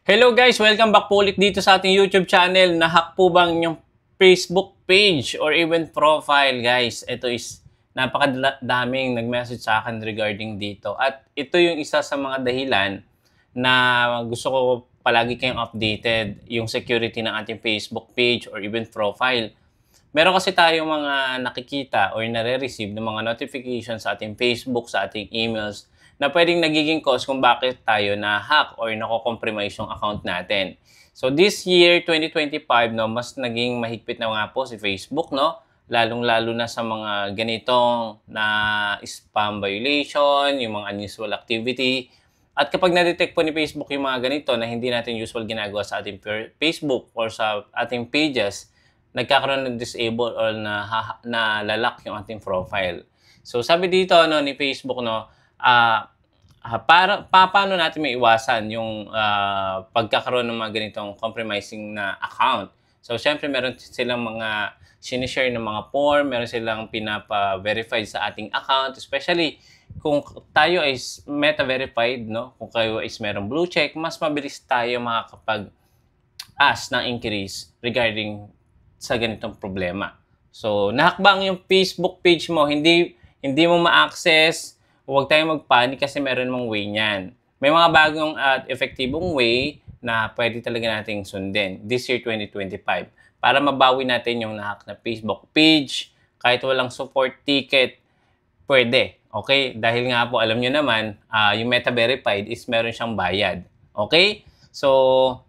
Hello guys! Welcome back po ulit dito sa ating YouTube channel. Nahack po bang inyong Facebook page or even profile guys? Ito is napakadaming nag-message sa akin regarding dito. At ito yung isa sa mga dahilan na gusto ko palagi kayong updated yung security ng ating Facebook page or even profile. Meron kasi tayong mga nakikita or nare-receive ng mga notifications sa ating Facebook, sa ating emails na pwedeng nagiging cause kung bakit tayo na-hack or nako-compromise yung account natin. So this year, 2025, no, mas naging mahigpit na nga po si Facebook, no? Lalong-lalo na sa mga ganitong na spam violation, yung mga unusual activity. At kapag na-detect po ni Facebook yung mga ganito na hindi natin usual ginagawa sa ating Facebook or sa ating pages, nagkakaroon ng disable or na lalak yung ating profile. So sabi dito no ni Facebook no, paano natin maiwasan yung pagkakaroon ng mga ganitong compromising na account. So syempre meron silang mga sinishare ng mga form, meron silang pinapa-verified sa ating account, especially kung tayo is meta-verified, no? Kung kayo is merong blue check, mas mabilis tayo makakapag-ask ng increase regarding sa ganitong problema. So, nahakbang yung Facebook page mo, hindi mo ma-access, huwag tayong magpanik kasi meron mong way niyan. May mga bagong at epektibong way na pwede talaga nating sundin this year 2025 para mabawi natin yung nahack na Facebook page. Kahit walang support ticket, pwede. Okay? Dahil nga po, alam nyo naman, yung meta-verified is meron siyang bayad. Okay? So,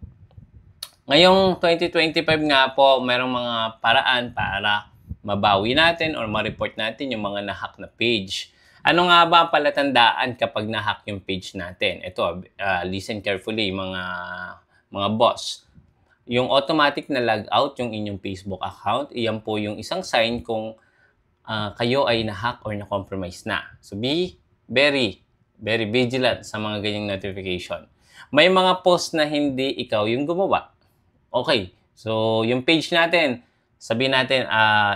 ngayong 2025 nga po, merong mga paraan para mabawi natin or ma-report natin yung mga nahack na page. Ano nga ba ang palatandaan kapag nahack yung page natin? Ito, listen carefully mga boss. Yung automatic na logout yung inyong Facebook account, iyan po yung isang sign kung kayo ay nahack or na-compromise na. So be very vigilant sa mga ganyang notification. May mga post na hindi ikaw yung gumawa. Okay, so yung page natin, sabihin natin,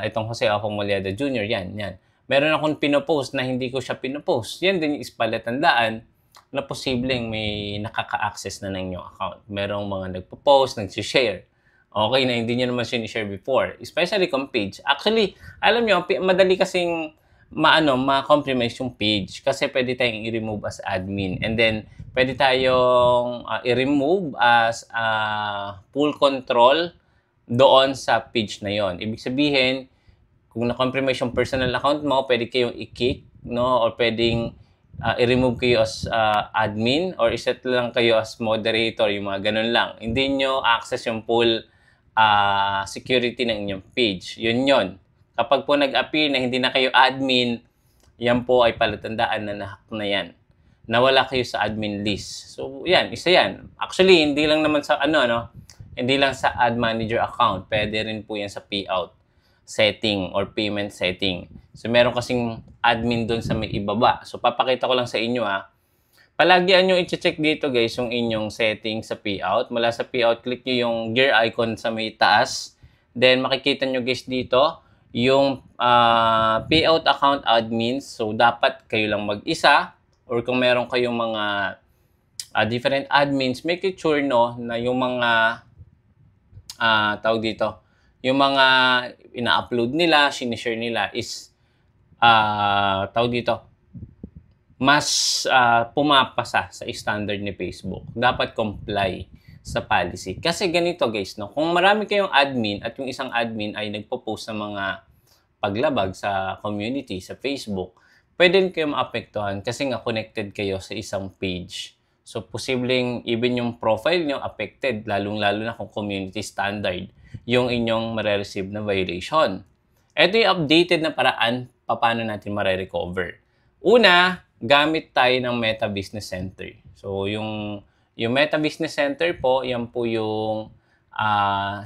itong Jose Afong-Moleada Jr., yan. Meron akong pinopost na hindi ko siya pinopost. Yan din is palatandaan na posibleng may nakaka-access na ng inyong account. Merong mga nagpo-post, nag-share. Okay, na hindi nyo naman sinishare before. Especially kung page. Actually, alam nyo, madali kasing ma-compromise yung page kasi pwede tayong i-remove as admin and then pwede tayong i-remove as full control doon sa page na yon. Ibig sabihin, kung na-compromise yung personal account mo, pwede kayong i-kick, no? Or pwedeng i-remove kayo as admin or iset lang kayo as moderator, yung mga ganun lang. Hindi nyo access yung full security ng inyong page. Yun. Kapag po nag-appear na hindi na kayo admin, yan po ay palatandaan na nahack na yan. Nawala kayo sa admin list. So, yan, isa yan. Actually, hindi lang naman sa hindi lang sa ad manager account. Pwede rin po yan sa payout setting or payment setting. So, meron kasing admin doon sa may ibaba. So, papakita ko lang sa inyo Palagian nyo i-check dito guys yung inyong setting sa payout. Mula sa payout, click nyo yung gear icon sa may taas. Then, makikita nyo guys dito yung payout account admins. So, dapat kayo lang mag-isa or kung meron kayong mga different admins, make it sure no, na yung mga yung mga ina-upload nila, sinishare nila is mas pumapasa sa standard ni Facebook. Dapat comply sa policy. Kasi ganito guys, no? Kung marami kayong admin at yung isang admin ay nagpo-post ng mga paglabag sa community, sa Facebook, pwede kayong maapektuhan kasi nga connected kayo sa isang page. So, posibleng even yung profile nyo affected, lalong-lalo na kung community standard yung inyong mare-receive na violation. Ito yung updated na paraan paano natin mare-recover. Una, gamit tayo ng Meta Business Center. So, yung Meta Business Center po, yan po yung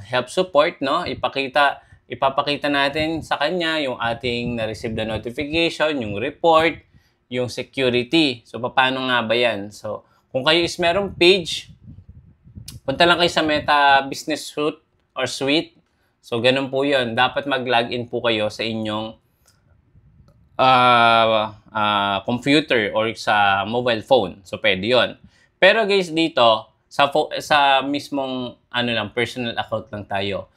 help support, no? Ipapakita natin sa kanya yung ating na-receive na notification, yung report, yung security. So, paano nga ba yan? So, kung kayo is merong page, punta lang kayo sa Meta Business Suite or Suite. So, ganun po yun. Dapat mag-login po kayo sa inyong computer or sa mobile phone. So, pwede yun. Pero guys, dito, sa mismong ano lang, personal account lang tayo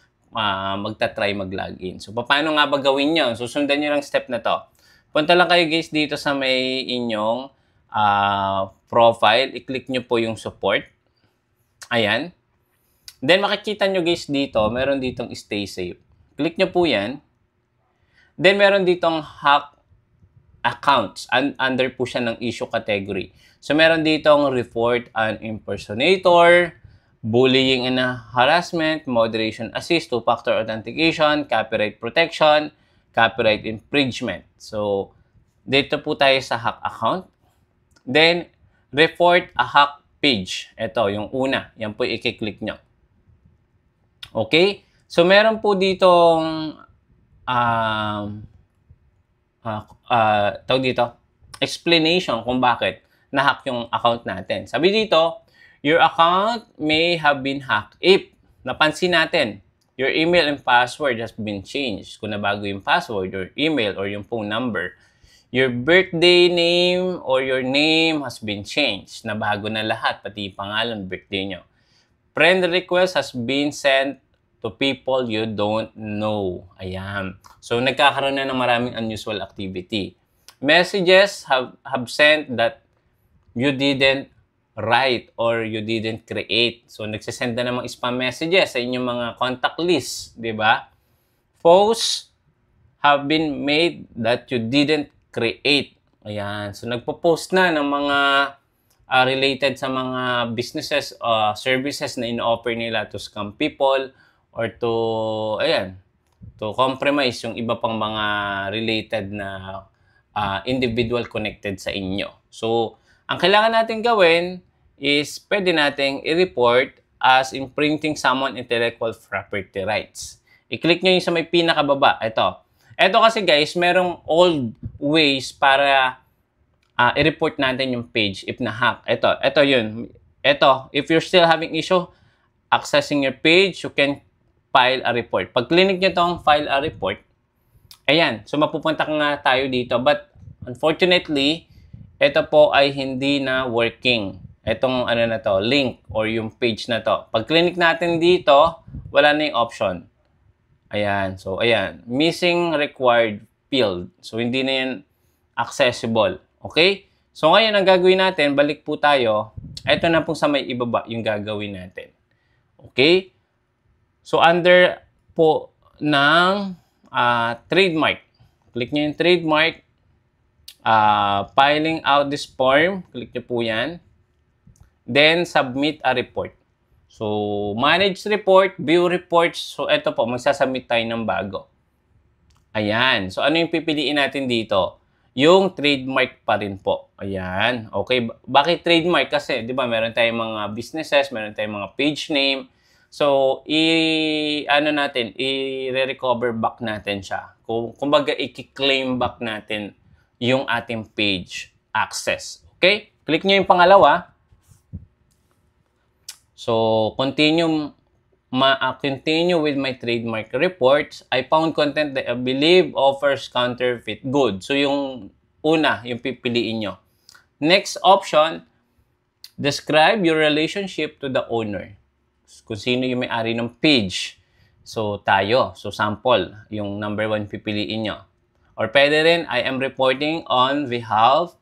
magta-try mag-login. So, paano nga ba gawin yun? Susundan nyo lang step na to. Punta lang kayo guys dito sa may inyong profile. I-click nyo po yung support. Ayan. Then, makikita nyo guys dito, meron ditong stay safe. Click nyo po yan. Then, meron ditong hack accounts. Under po siya ng issue category. So, meron ditong report an impersonator, bullying and harassment, moderation assist, two-factor authentication, copyright protection, copyright infringement. So, dito po tayo sa hack account. Then, report a hack page. Ito, yung una. Yan po i-click nyo. Okay? So, meron po ditong tawag dito, explanation kung bakit na-hack yung account natin. Sabi dito, your account may have been hacked if napansin natin your email and password has been changed. Kung nabago yung password, your email, or yung phone number. Your birthday name or your name has been changed. Nabago na lahat, pati pangalan, birthday nyo. Friend request has been sent to people you don't know. Ayan. So, nagkakaroon na ng maraming unusual activity. Messages have sent that you didn't write or you didn't create. So, nagsisend na namang spam messages sa inyong mga contact list, di ba? Posts have been made that you didn't create. Ayan. So, nagpo-post na ng mga related sa mga businesses, services na in-offer nila to scam people or to, ayan, to compromise yung iba pang mga related na individual connected sa inyo. So, ang kailangan natin gawin is pwede nating i-report as imprinting someone intellectual property rights. I-click nyo yung sa may pinakababa. Ito. Ito kasi guys, merong old ways para i-report natin yung page if na-hack. Ito yun. Ito, if you're still having issue accessing your page, you can file a report. Pag click nyo tong file a report, ayan. So, mapupunta nga tayo dito. But, unfortunately, ito po ay hindi na working. Itong ano na to, link or yung page na to. Pag click natin dito, wala na yung option. Ayan. So, ayan. Missing required field. So, hindi na yan accessible. Okay? So, ngayon, ang gagawin natin, balik po tayo. Ito na po sa may ibaba yung gagawin natin. Okay? So, under po ng trademark. Click nyo yung trademark. Filing out this form. Click nyo po yan. Then, submit a report. So, manage report, view reports. So, ito po, magsasubmit tayo ng bago. Ayan. So, ano yung pipiliin natin dito? Yung trademark pa rin po. Ayan. Okay. Bakit trademark? Kasi, di ba, meron tayong mga businesses, meron tayong mga page name. So, i-recover back natin siya. Kumbaga, i-claim back natin yung ating page access. Okay? Click nyo yung pangalawa. So, continue with my trademark reports. I found content that I believe offers counterfeit goods. So, yung una, yung pipiliin nyo. Next option, describe your relationship to the owner. Kung sino yung may-ari ng page. So, tayo. So, sample, yung number 1 pipiliin nyo. Or pwede rin, I am reporting on behalf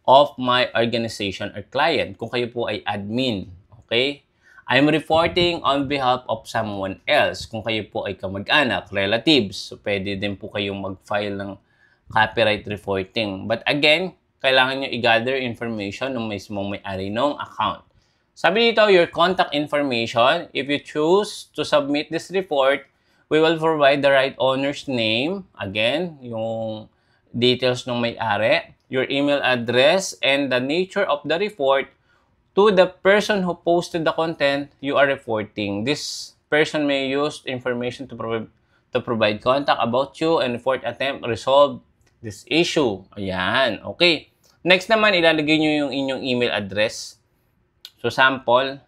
of my organization or client. Kung kayo po ay admin. Okay? I am reporting on behalf of someone else. Kung kayo po ay kamag-anak, relatives. So, pwede din po kayong mag-file ng copyright reporting. But again, kailangan nyo i-gather information ng mismong may-ari ng account. Sabi dito, your contact information. If you choose to submit this report, we will provide the right owner's name. Again, yung details ng may-ari, your email address, and the nature of the report to the person who posted the content you are reporting. This person may use information to provide contact about you and report attempt resolve this issue. Ayan. Okay. Next naman, ilalagay nyo yung inyong email address. So, sample.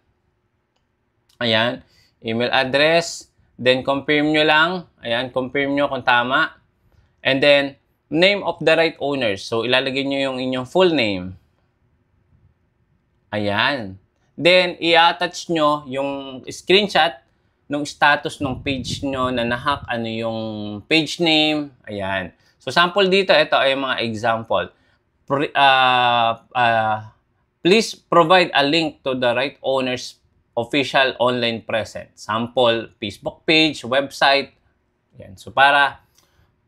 Ayan. Email address. Then, confirm nyo lang. Ayan. Confirm nyo kung tama. And then, name of the right owners. So, ilalagay nyo yung inyong full name. Ayan. Then, i-attach nyo yung screenshot ng status ng page nyo na nahack, ano yung page name, ayan. So, sample dito, ito ay mga example. Please provide a link to the right owner's official online presence. Sample, Facebook page, website. Ayan. So, para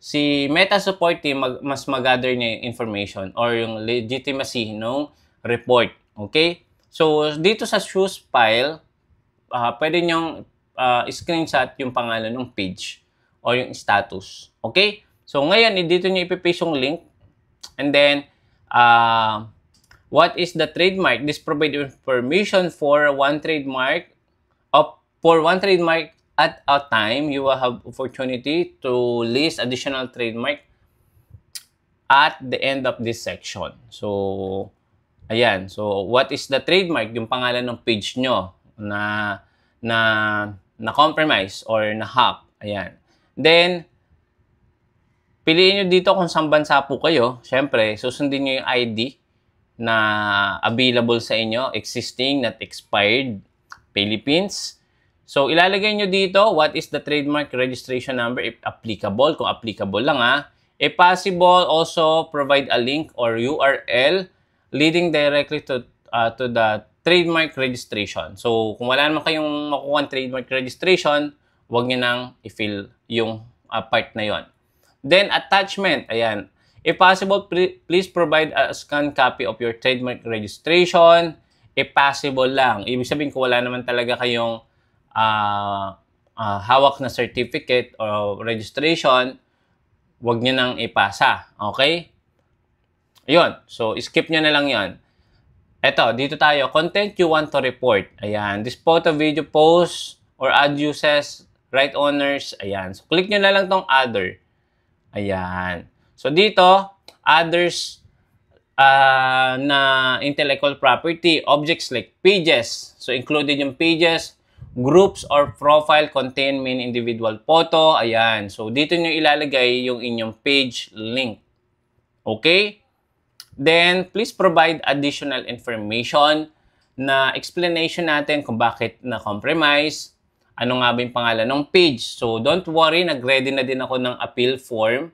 si Meta Support Team mas mag-gather niya yung information or yung legitimacy ng report. Okay? So, dito sa shoes file, pwede nyong screenshot yung pangalan ng page or yung status. Okay? So, ngayon, dito nyo ipipaste yung link. And then, what is the trademark? This provide information for one trademark. For one trademark at a time, you will have opportunity to list additional trademark at the end of this section. So, ayan. So, what is the trademark? Yung pangalan ng page nyo na compromise or na hack. Ayan. Then, piliin nyo dito kung saan bansa po kayo. Siyempre, susundin nyo yung ID na available sa inyo, existing, not expired, Philippines. So, ilalagay nyo dito, what is the trademark registration number if applicable, kung applicable lang If possible, also provide a link or URL leading directly to the trademark registration. So, kung wala naman kayong makuha trademark registration, huwag nyo nang i-fill yung part na yon. Then, attachment. Ayan. If possible, please provide a scanned copy of your trademark registration. If possible lang. Ibig sabihin kung wala naman talaga kayong hawak na certificate or registration, huwag nyo nang ipasa. Okay? Yun. So, skip nyo na lang yon. Eto, dito tayo. Content you want to report. Ayan. This photo, video, post, or ad uses, right owners. Ayan. So, click nyo na lang tong other. Ayan. So, dito, others na intellectual property, objects like pages. So, included yung pages, groups, or profile contain main individual photo. Ayan. So, dito nyo ilalagay yung inyong page link. Okay? Then, please provide additional information na explanation natin kung bakit na-compromise, ano nga ba yung pangalan ng page. So, don't worry, nag-ready na din ako ng appeal form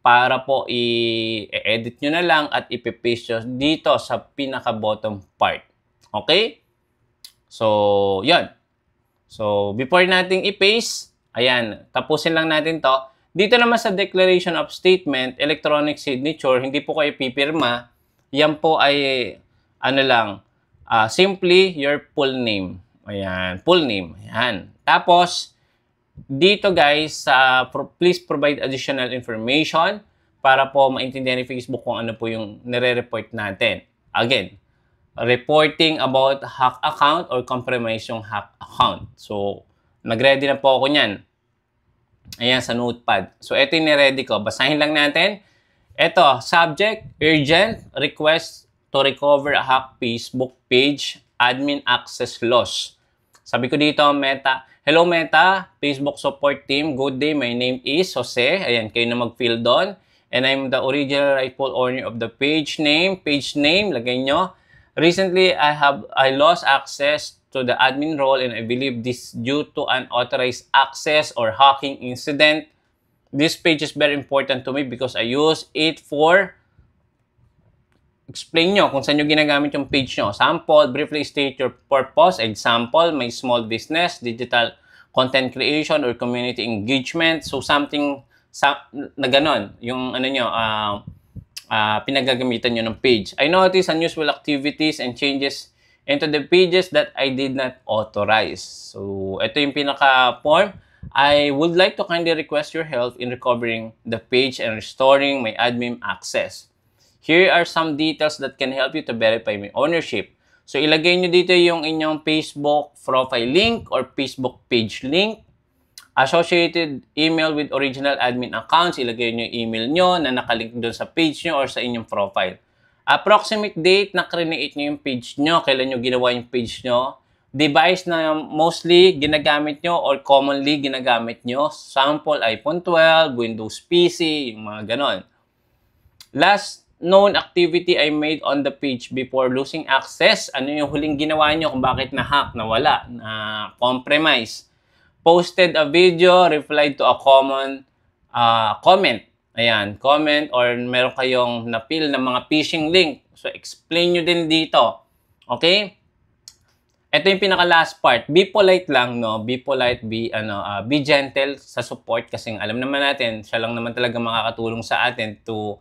para po i-edit nyo na lang at ipipaste nyo dito sa pinaka-bottom part. Okay? So, yun. So, before nating i-paste, ayan, tapusin lang natin to. Dito naman sa declaration of statement, electronic signature, hindi po kayo pipirma. Yan po ay, ano lang, simply your full name. Ayan, full name. Ayan. Tapos, dito guys, please provide additional information para po maintindihan ni Facebook kung ano po yung nire-report natin. Again, reporting about hack account or compromise yung hack account. So, nag-ready na po ako niyan. Ayan, sa notepad. So, ito yung niready ko. Basahin lang natin. Ito, subject, urgent, request to recover a hack Facebook page, admin access loss. Sabi ko dito, Meta, hello Meta, Facebook support team, good day, my name is Jose. Ayan, kayo na mag-fill doon. And I'm the original rightful owner of the page name. Page name, lagay nyo. Recently, I lost access to the admin role and I believe this due to unauthorized access or hacking incident. This page is very important to me because I use it for explain nyo kung saan nyo ginagamit yung page nyo. Sample, briefly state your purpose. Example, may small business, digital content creation, or community engagement. So, something na ganon. Yung ano nyo, pinagagamitan nyo ng page. I notice unusual activities and changes into the pages that I did not authorize. So, ito yung pinaka-form. I would like to kindly request your help in recovering the page and restoring my admin access. Here are some details that can help you to verify my ownership. So, ilagay nyo dito yung inyong Facebook profile link or Facebook page link. Associated email with original admin accounts. Ilagay nyo yung email nyo na nakalink doon sa page nyo or sa inyong profile. Approximate date na create nyo yung page nyo. Kailan nyo ginawa yung page nyo. Device na mostly ginagamit nyo or commonly ginagamit nyo. Sample, iPhone 12, Windows PC, yung mga ganon. Last known activity I made on the page before losing access. Ano yung huling ginawa nyo kung bakit na-hack, nawala, na-compromise. Posted a video, replied to a common comment. Ayan, comment or meron kayong na-fill na mga phishing link. So, explain nyo din dito. Okay? Ito yung pinaka-last part. Be polite lang, no? Be polite, be gentle sa support kasi alam naman natin, siya lang naman talaga makakatulong sa atin to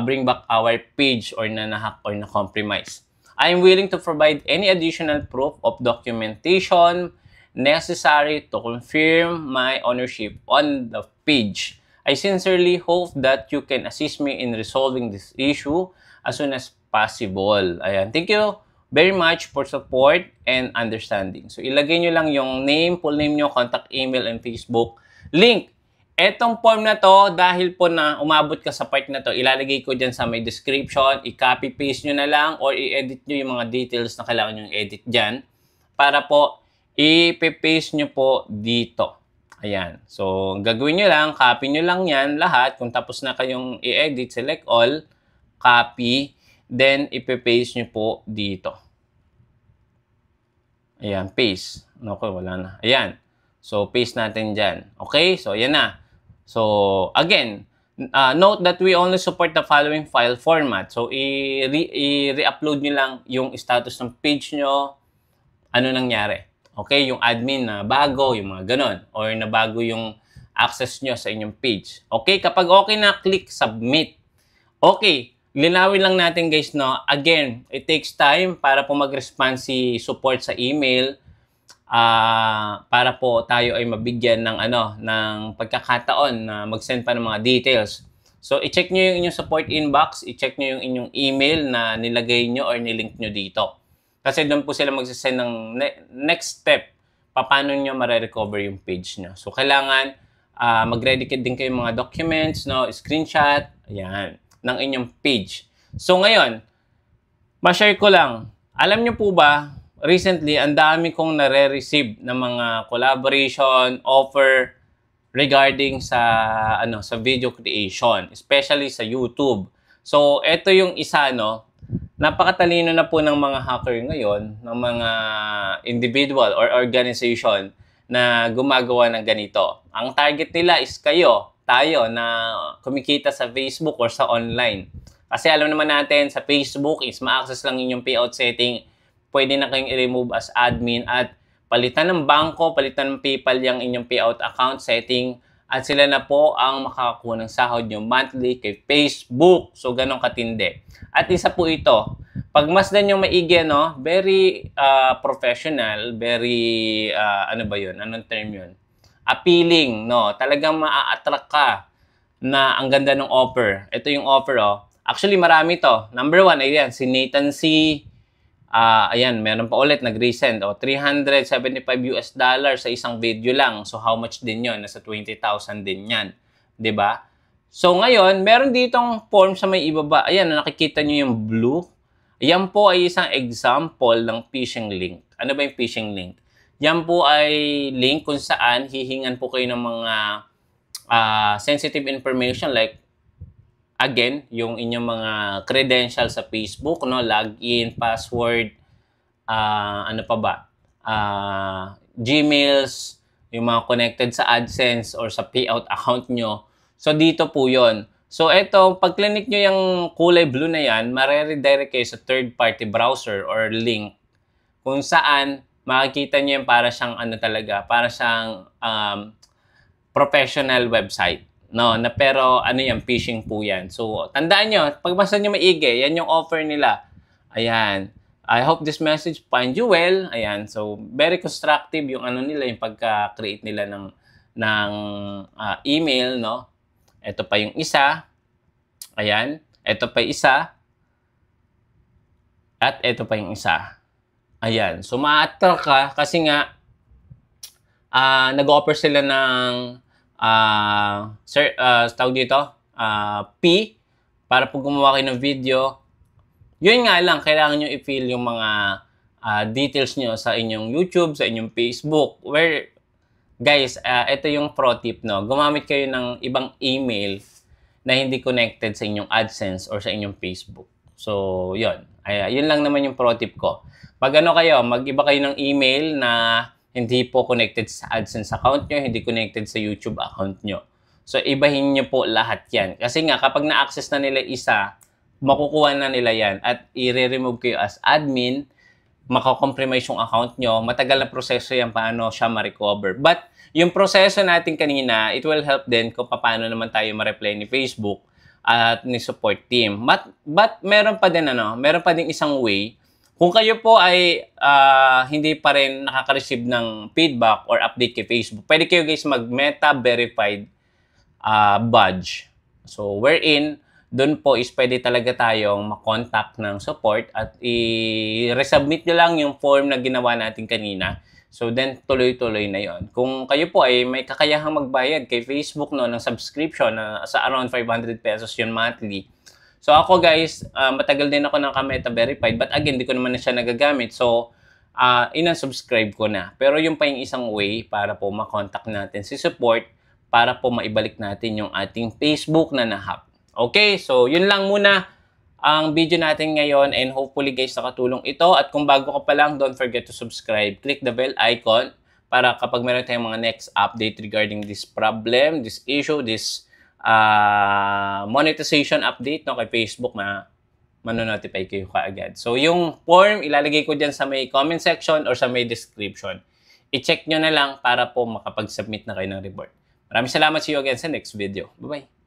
bring back our page or na-hack or na-compromise. I am willing to provide any additional proof of documentation necessary to confirm my ownership on the page. I sincerely hope that you can assist me in resolving this issue as soon as possible. Ayan. Thank you very much for support and understanding. So, ilagay nyo lang yung name, full name nyo, contact email, and Facebook link. Etong form na to, dahil po na umabot ka sa part na to, ilalagay ko dyan sa may description, i-copy-paste nyo na lang or i-edit nyo yung mga details na kailangan nyo i-edit dyan para po i-paste nyo po dito. Ayan. So, gagawin nyo lang, copy nyo lang yan lahat. Kung tapos na kayong i-edit, select all, copy, then ipe-paste nyo po dito. Ayan, paste. Okay, wala na. Ayan. So, paste natin dyan. Okay? So, ayan na. So, again, note that we only support the following file format. So, i-re-upload nyo lang yung status ng page nyo. Ano nangyari? Okay? Yung admin na bago, yung mga ganon. Or na bago yung access nyo sa inyong page. Okay? Kapag okay na, click submit. Okay. Linawin lang natin guys, no? Again, it takes time para po mag-respond si support sa email para po tayo ay mabigyan ng ng pagkakataon na mag-send pa ng mga details. So, i-check nyo yung inyong support inbox, i-check nyo yung inyong email na nilagay nyo or nilink nyo dito. Kasi doon po sila mag-send ng next step, paano nyo mare-recover yung page nyo. So, kailangan mag-ready din kayo mga documents, no? Screenshot, ayan, ng inyong page. So ngayon, ma-share ko lang. Alam niyo po ba, recently, ang dami kong nare-receive ng mga collaboration, offer regarding sa sa video creation, especially sa YouTube. So ito yung isa, no. Napakatalino na po ng mga hacker ngayon, ng mga individual or organization na gumagawa ng ganito. Ang target nila is kayo, tayo na kumikita sa Facebook or sa online. Kasi alam naman natin sa Facebook is ma-access lang inyong payout setting. Pwede na kayong i-remove as admin at palitan ng bangko, palitan ng PayPal yung inyong payout account setting at sila na po ang makakakuha ng sahod nyo monthly kay Facebook. So, ganun katindi. At isa po ito, pagmasdan nyo maigi, no? Very professional, very, ano ba yun? Anong term yun? Appealing, no? Talagang maa-attract ka na ang ganda ng offer. Ito yung offer, oh. Actually, marami to. Number 1, ayan, si Nathan C. Ayan, meron pa ulit, nag-resend. Oh, $375 sa isang video lang. So, how much din yon? Nasa 20,000 din yan. 'Di ba? So, ngayon, meron ditong form sa may ibaba. Ayan, nakikita nyo yung blue. Yan po ay isang example ng phishing link. Ano ba yung phishing link? Yan po ay link kung saan hihingan po kayo ng mga sensitive information like, again, yung inyong mga credentials sa Facebook, no? Login, password, ano pa ba? Gmails, yung mga connected sa AdSense or sa payout account nyo. So, dito po yon. So, eto, pag click nyo yung kulay blue na yan, mare-redirect kayo sa third-party browser or link kung saan makikita nyo yung para siyang para siyang professional website. No, na pero ano yan, phishing po yan. So, tandaan nyo, pagbasa nyo maigi, yan yung offer nila. Ayan. I hope this message find you well. Ayan. So, very constructive yung nila, yung pagka-create nila ng email, no? Ito pa yung isa. Ayan. Ito pa yung isa. At ito pa yung isa. Ayan. So, ma-attract ka kasi nga nag-offer sila ng tawag dito, P para po gumawa kayo ng video. Yun nga lang, kailangan nyo i-fill yung mga details nyo sa inyong YouTube, sa inyong Facebook. Where, guys, ito yung pro tip, no? Gumamit kayo ng ibang email na hindi connected sa inyong AdSense or sa inyong Facebook. So, yun. Yun lang naman yung pro tip ko. Pag ano kayo, mag-iba kayo ng email na hindi po connected sa AdSense account nyo, hindi connected sa YouTube account nyo. So, ibahin nyo po lahat yan. Kasi nga, kapag na-access na nila isa, makukuha na nila yan at i-remove kayo as admin, makakompromise yung account nyo, matagal na proseso yan paano siya ma-recover. But, yung proseso natin kanina, it will help din kung paano naman tayo ma-reply ni Facebook at ni support team. But meron pa din meron pa din isang way. Kung kayo po ay hindi pa rin nakaka-receive ng feedback or update kay Facebook, pwede kayo guys mag-meta verified badge. So, wherein, doon po is pwede talaga tayong makontak ng support at i-resubmit nyo lang yung form na ginawa natin kanina. So, then, tuloy-tuloy na yon. Kung kayo po ay may kakayahang magbayad kay Facebook ng subscription sa around 500 pesos yun monthly. So, ako guys, matagal din ako ng Meta Verified but again, di ko naman na siya nagagamit. So, ina-subscribe ko na. Pero yung pa yung isang way para po makontak natin si support para po maibalik natin yung ating Facebook na na-hack. Okay, so yun lang muna ang video natin ngayon and hopefully guys nakatulong ito. At kung bago ka pa lang, don't forget to subscribe. Click the bell icon para kapag meron tayong mga next update regarding this problem, this issue, this monetization update kay Facebook na manonotify kayo kaagad. So yung form, ilalagay ko dyan sa may comment section or sa may description. I-check nyo na lang para po makapag-submit na kayo ng report. Maraming salamat, see you again sa next video. Bye-bye!